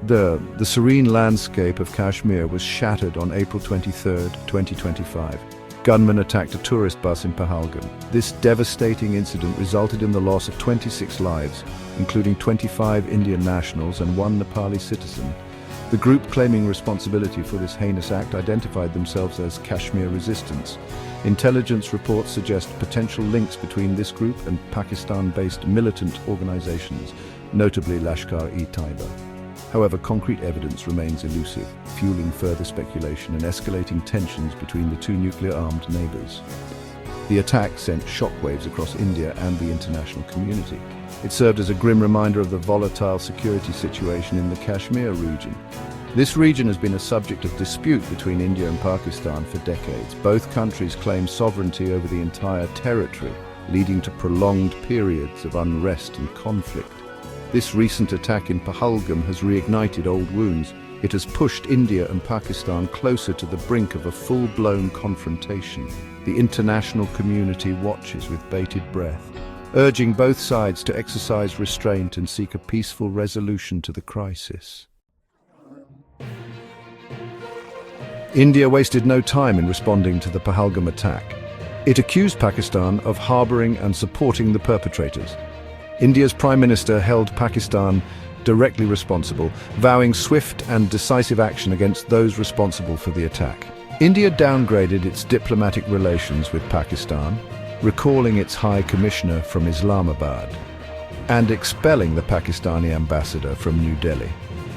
The serene landscape of Kashmir was shattered on April 23, 2025. Gunmen attacked a tourist bus in Pahalgam. This devastating incident resulted in the loss of 26 lives, including 25 Indian nationals and one Nepali citizen. The group claiming responsibility for this heinous act identified themselves as Kashmir Resistance. Intelligence reports suggest potential links between this group and Pakistan-based militant organizations, notably Lashkar-e-Taiba. However, concrete evidence remains elusive, fueling further speculation and escalating tensions between the two nuclear-armed neighbors. The attack sent shockwaves across India and the international community. It served as a grim reminder of the volatile security situation in the Kashmir region. This region has been a subject of dispute between India and Pakistan for decades. Both countries claim sovereignty over the entire territory, leading to prolonged periods of unrest and conflict. This recent attack in Pahalgam has reignited old wounds. It has pushed India and Pakistan closer to the brink of a full-blown confrontation. The international community watches with bated breath, urging both sides to exercise restraint and seek a peaceful resolution to the crisis. India wasted no time in responding to the Pahalgam attack. It accused Pakistan of harboring and supporting the perpetrators. India's Prime Minister held Pakistan directly responsible, vowing swift and decisive action against those responsible for the attack. India downgraded its diplomatic relations with Pakistan, recalling its High Commissioner from Islamabad, and expelling the Pakistani ambassador from New Delhi.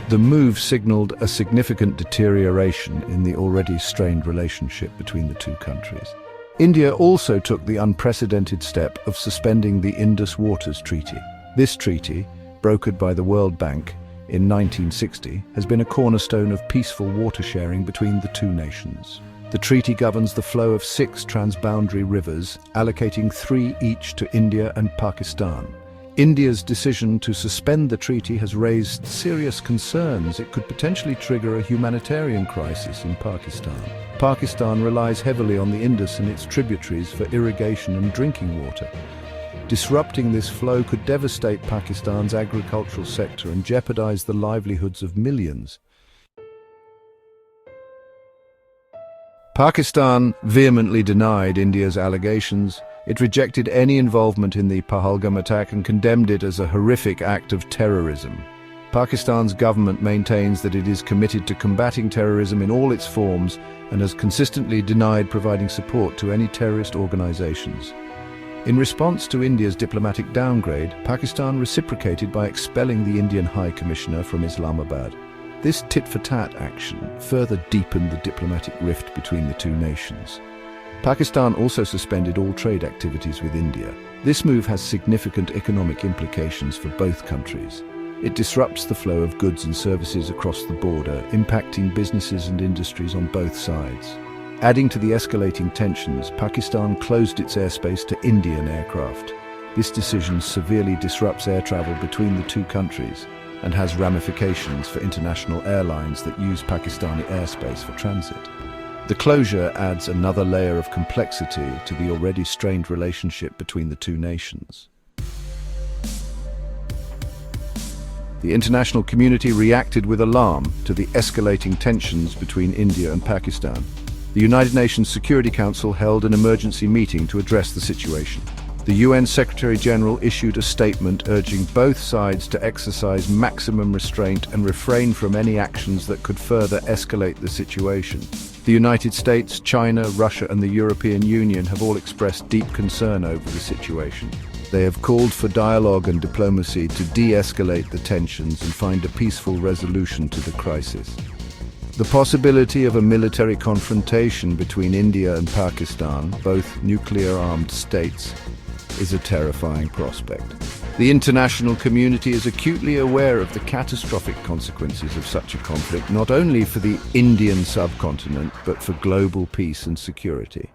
The move signaled a significant deterioration in the already strained relationship between the two countries. India also took the unprecedented step of suspending the Indus Waters Treaty. This treaty, brokered by the World Bank in 1960, has been a cornerstone of peaceful water sharing between the two nations. The treaty governs the flow of 6 transboundary rivers, allocating 3 each to India and Pakistan. India's decision to suspend the treaty has raised serious concerns. It could potentially trigger a humanitarian crisis in Pakistan. Pakistan relies heavily on the Indus and its tributaries for irrigation and drinking water. Disrupting this flow could devastate Pakistan's agricultural sector and jeopardize the livelihoods of millions. Pakistan vehemently denied India's allegations. It rejected any involvement in the Pahalgam attack and condemned it as a horrific act of terrorism. Pakistan's government maintains that it is committed to combating terrorism in all its forms and has consistently denied providing support to any terrorist organizations. In response to India's diplomatic downgrade, Pakistan reciprocated by expelling the Indian High Commissioner from Islamabad. This tit-for-tat action further deepened the diplomatic rift between the two nations. Pakistan also suspended all trade activities with India. This move has significant economic implications for both countries. It disrupts the flow of goods and services across the border, impacting businesses and industries on both sides. Adding to the escalating tensions, Pakistan closed its airspace to Indian aircraft. This decision severely disrupts air travel between the two countries and has ramifications for international airlines that use Pakistani airspace for transit. The closure adds another layer of complexity to the already strained relationship between the two nations. The international community reacted with alarm to the escalating tensions between India and Pakistan. The United Nations Security Council held an emergency meeting to address the situation. The UN Secretary-General issued a statement urging both sides to exercise maximum restraint and refrain from any actions that could further escalate the situation. The United States, China, Russia and the European Union have all expressed deep concern over the situation. They have called for dialogue and diplomacy to de-escalate the tensions and find a peaceful resolution to the crisis. The possibility of a military confrontation between India and Pakistan, both nuclear-armed states, is a terrifying prospect. The international community is acutely aware of the catastrophic consequences of such a conflict, not only for the Indian subcontinent, but for global peace and security.